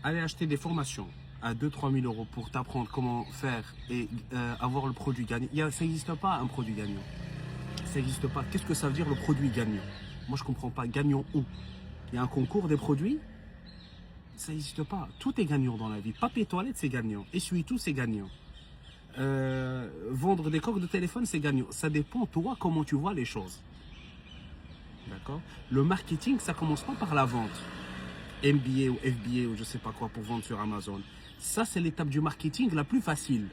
aller acheter des formations à 2-3 000 euros pour t'apprendre comment faire et avoir le produit gagnant. Ça n'existe pas un produit gagnant. Ça n'existe pas. Qu'est-ce que ça veut dire le produit gagnant? Moi je comprends pas. Gagnant où? Il y a un concours des produits? Ça n'existe pas. Tout est gagnant dans la vie. Papier toilette c'est gagnant. Essuie-tout c'est gagnant. Vendre des coques de téléphone c'est gagnant. Ça dépend toi comment tu vois les choses. D'accord? Le marketing ça commence pas par la vente. MBA ou FBA ou je sais pas quoi pour vendre sur Amazon. Ça, c'est l'étape du marketing la plus facile.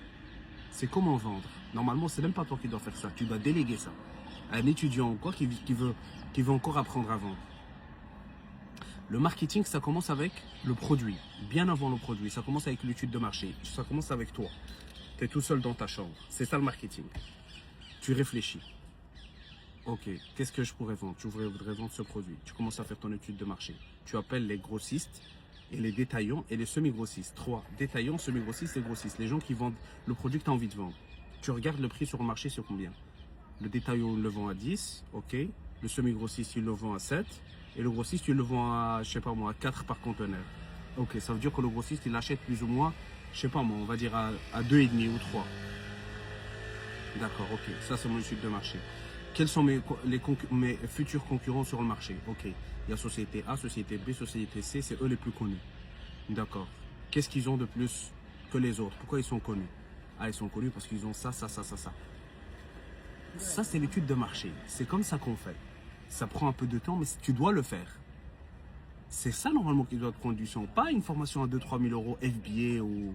C'est comment vendre. Normalement, c'est même pas toi qui dois faire ça. Tu dois déléguer ça à un étudiant ou quoi qui veut encore apprendre à vendre. Le marketing, ça commence avec le produit. Bien avant le produit. Ça commence avec l'étude de marché. Ça commence avec toi. Tu es tout seul dans ta chambre. C'est ça le marketing. Tu réfléchis. Ok, qu'est-ce que je pourrais vendre? Tu voudrais vendre ce produit. Tu commences à faire ton étude de marché. Tu appelles les grossistes et les détaillants et les semi-grossistes. 3. Détaillants, semi-grossistes et grossistes. Les gens qui vendent le produit que tu as envie de vendre. Tu regardes le prix sur le marché, c'est combien? Le détaillant, il le vend à 10. Ok. Le semi-grossiste, il le vend à 7. Et le grossiste, il le vend à, je sais pas moi, à 4 par conteneur. Ok, ça veut dire que le grossiste, il achète plus ou moins, je sais pas moi, on va dire à 2,5 ou 3. D'accord, ok. Ça, c'est mon étude de marché. Quels sont mes futurs concurrents sur le marché? Ok. Il y a société A, société B, société C, c'est eux les plus connus. D'accord. Qu'est-ce qu'ils ont de plus que les autres? Pourquoi ils sont connus? Ah, ils sont connus parce qu'ils ont ça, ça, ça, ça, ça. Ça, c'est l'étude de marché. C'est comme ça qu'on fait. Ça prend un peu de temps, mais tu dois le faire. C'est ça normalement qui doit te prendre du temps. Pas une formation à 2-3 000 euros FBA ou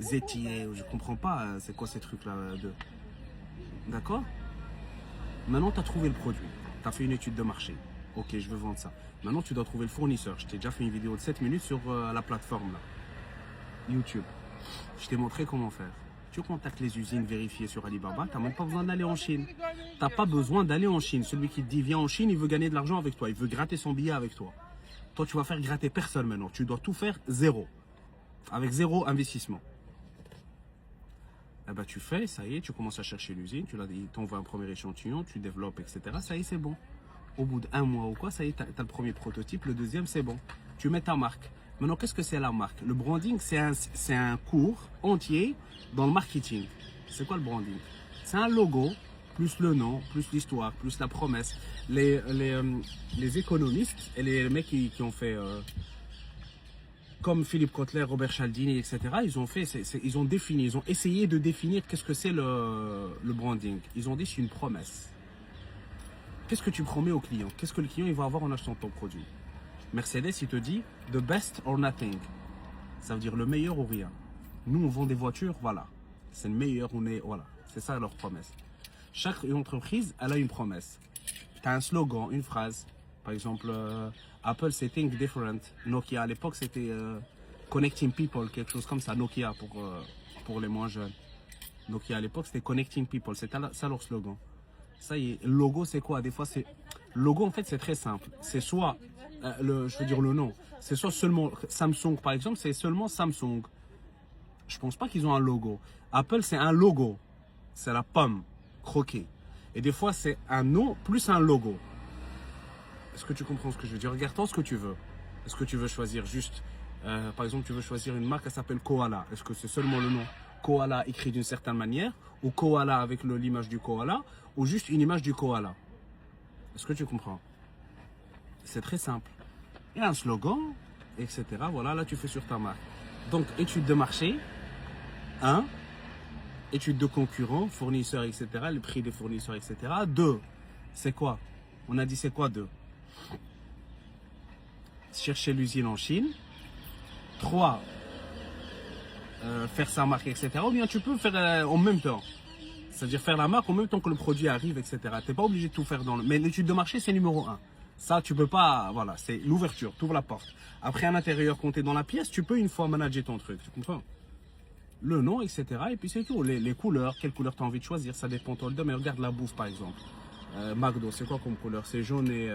ZTA, ou je comprends pas, c'est quoi ces trucs-là de... D'accord? Maintenant, tu as trouvé le produit. Tu as fait une étude de marché. Ok, je veux vendre ça. Maintenant, tu dois trouver le fournisseur. Je t'ai déjà fait une vidéo de 7 minutes sur la plateforme là, YouTube. Je t'ai montré comment faire. Tu contactes les usines vérifiées sur Alibaba. Tu n'as même pas besoin d'aller en Chine. Tu n'as pas besoin d'aller en Chine. Celui qui te dit viens en Chine, il veut gagner de l'argent avec toi. Il veut gratter son billet avec toi. Toi, tu vas faire gratter personne maintenant. Tu dois tout faire zéro. Avec zéro investissement. Eh ben, tu fais, ça y est, tu commences à chercher l'usine, il t'envoie un premier échantillon, tu développes, etc. Ça y est, c'est bon. Au bout d'un mois ou quoi, ça y est, tu as le premier prototype, le deuxième, c'est bon. Tu mets ta marque. Maintenant, qu'est-ce que c'est la marque? Le branding, c'est un cours entier dans le marketing. C'est quoi le branding? C'est un logo, plus le nom, plus l'histoire, plus la promesse. Les économistes et les mecs qui ont fait... comme Philippe Kotler, Robert Cialdini, etc., ils ont fait, ils ont défini, ils ont essayé de définir qu'est-ce que c'est le branding. Ils ont dit c'est une promesse. Qu'est-ce que tu promets au client? Qu'est-ce que le client il va avoir en achetant ton produit? Mercedes, il te dit the best or nothing. Ça veut dire le meilleur ou rien. Nous, on vend des voitures, voilà. C'est le meilleur, voilà. C'est ça leur promesse. Chaque entreprise, elle a une promesse. Tu as un slogan, une phrase. Par exemple, Apple, c'est Think Different. Nokia, à l'époque, c'était Connecting People, quelque chose comme ça. Nokia, pour les moins jeunes. Nokia, à l'époque, c'était Connecting People. C'était ça leur slogan. Ça y est, le logo, c'est quoi? Des fois, c'est... Le logo, en fait, c'est très simple. C'est soit, je veux dire le nom, c'est soit seulement Samsung, par exemple, c'est seulement Samsung. Je pense pas qu'ils ont un logo. Apple, c'est un logo. C'est la pomme croquée. Et des fois, c'est un nom plus un logo. Est-ce que tu comprends ce que je veux dire? Regarde-toi ce que tu veux. Est-ce que tu veux choisir juste, par exemple, tu veux choisir une marque, elle s'appelle Koala. Est-ce que c'est seulement le nom Koala écrit d'une certaine manière, ou Koala avec l'image du koala, ou juste une image du koala? Est-ce que tu comprends? C'est très simple. Il y a un slogan, etc. Voilà, là tu fais sur ta marque. Donc, étude de marché, 1. Étude de concurrents, fournisseurs, etc. Le prix des fournisseurs, etc. 2. C'est quoi? On a dit c'est quoi 2? Chercher l'usine en Chine. 3. Faire sa marque, etc. Ou bien tu peux faire en même temps. C'est-à-dire faire la marque en même temps que le produit arrive, etc. Tu n'es pas obligé de tout faire dans le... Mais l'étude de marché, c'est numéro 1. Ça, tu peux pas... Voilà, c'est l'ouverture. Tu ouvres la porte. Après, à l'intérieur, quand tu es dans la pièce, tu peux une fois manager ton truc. Tu comprends? Le nom, etc. Et puis c'est tout. Les couleurs, quelle couleur tu as envie de choisir, ça dépend de toi. Mais regarde la bouffe, par exemple. McDo, c'est quoi comme couleur? C'est jaune et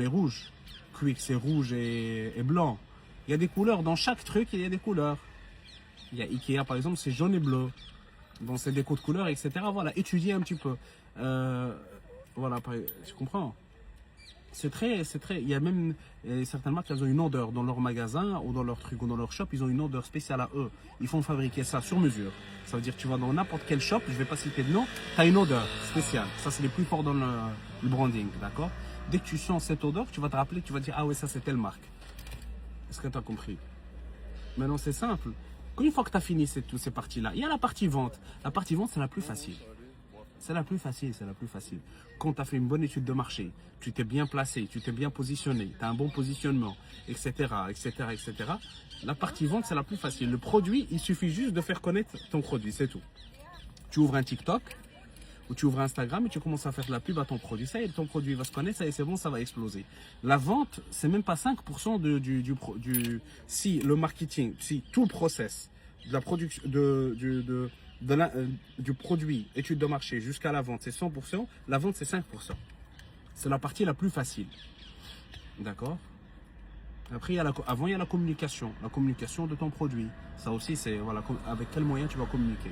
rouge. Quick, c'est rouge et blanc. Il y a des couleurs dans chaque truc, il y a des couleurs. Il y a Ikea, par exemple, c'est jaune et bleu. Bon, c'est des codes de couleurs, etc. Voilà, étudier un petit peu. Voilà, tu comprends? Il y a même certaines marques, elles ont une odeur dans leur magasin ou dans leur truc ou dans leur shop, ils ont une odeur spéciale à eux. Ils font fabriquer ça sur mesure. Ça veut dire que tu vas dans n'importe quel shop, je vais pas citer de nom, tu as une odeur spéciale. Ça, c'est les plus forts dans le branding, d'accord? Dès que tu sens cette odeur, tu vas te rappeler, tu vas dire, ah ouais, ça c'est telle marque. Est-ce que tu as compris? Maintenant, c'est simple. Une fois que tu as fini toutes ces parties-là, il y a la partie vente. La partie vente, c'est la plus facile. C'est la plus facile, c'est la plus facile. Quand tu as fait une bonne étude de marché, tu t'es bien placé, tu t'es bien positionné, tu as un bon positionnement, etc., etc., etc. La partie vente, c'est la plus facile. Le produit, il suffit juste de faire connaître ton produit, c'est tout. Tu ouvres un TikTok ou tu ouvres Instagram et tu commences à faire de la pub à ton produit. Ça y est, ton produit va se connaître, ça y est, c'est bon, ça va exploser. La vente, c'est même pas 5% si le marketing, si tout le process de la production, du produit, étude de marché jusqu'à la vente, c'est 100%, la vente, c'est 5%. C'est la partie la plus facile. D'accord? Après, avant, il y a la communication de ton produit. Ça aussi, c'est voilà, avec quels moyens tu vas communiquer.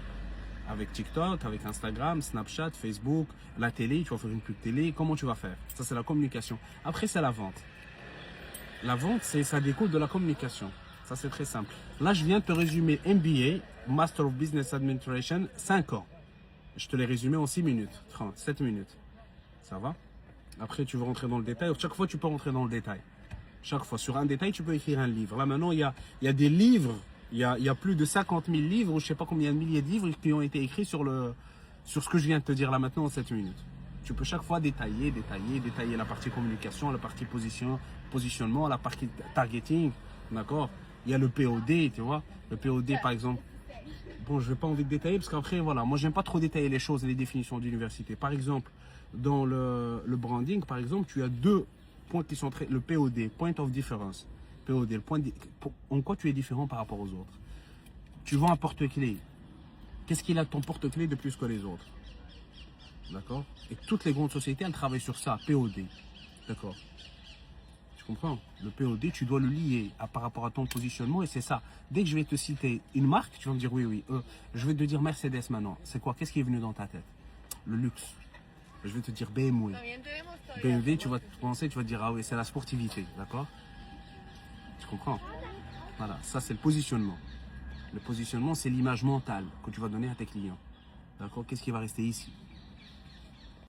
Avec TikTok, avec Instagram, Snapchat, Facebook, la télé, tu vas faire une pub télé, comment tu vas faire? Ça, c'est la communication. Après, c'est la vente. La vente, ça découle de la communication. Ça, c'est très simple. Là, je viens de te résumer MBA, Master of Business Administration, 5 ans. Je te l'ai résumé en 6 minutes, 7 minutes. Ça va? Après, tu veux rentrer dans le détail. Chaque fois, tu peux rentrer dans le détail. Chaque fois, sur un détail, tu peux écrire un livre. Là, maintenant, il y a des livres. Il y a plus de 50 000 livres, ou je ne sais pas combien de milliers de livres qui ont été écrits sur ce que je viens de te dire là maintenant en 7 minutes. Tu peux chaque fois détailler la partie communication, la partie positionnement, la partie targeting. D'accord? Il y a le POD, tu vois. Le POD, par exemple. Bon, je n'ai pas envie de détailler parce qu'après, voilà, moi, j'aime pas trop détailler les choses et les définitions d'université. Par exemple, dans le branding, par exemple, tu as deux points qui sont le POD, Point of Difference. POD, en quoi tu es différent par rapport aux autres? Tu vends un porte-clés. Qu'est-ce qu'il a de ton porte-clés de plus que les autres? D'accord? Et toutes les grandes sociétés, elles travaillent sur ça, POD. D'accord? Tu comprends? Le POD, tu dois le lier par rapport à ton positionnement et c'est ça. Dès que je vais te citer une marque, tu vas me dire oui. Je vais te dire Mercedes maintenant. C'est quoi? Qu'est-ce qui est venu dans ta tête? Le luxe. Je vais te dire BMW. BMW, tu vas penser, tu vas te dire ah oui, c'est la sportivité. D'accord? Tu comprends? Voilà, ça c'est le positionnement. Le positionnement, c'est l'image mentale que tu vas donner à tes clients. D'accord? Qu'est-ce qui va rester ici?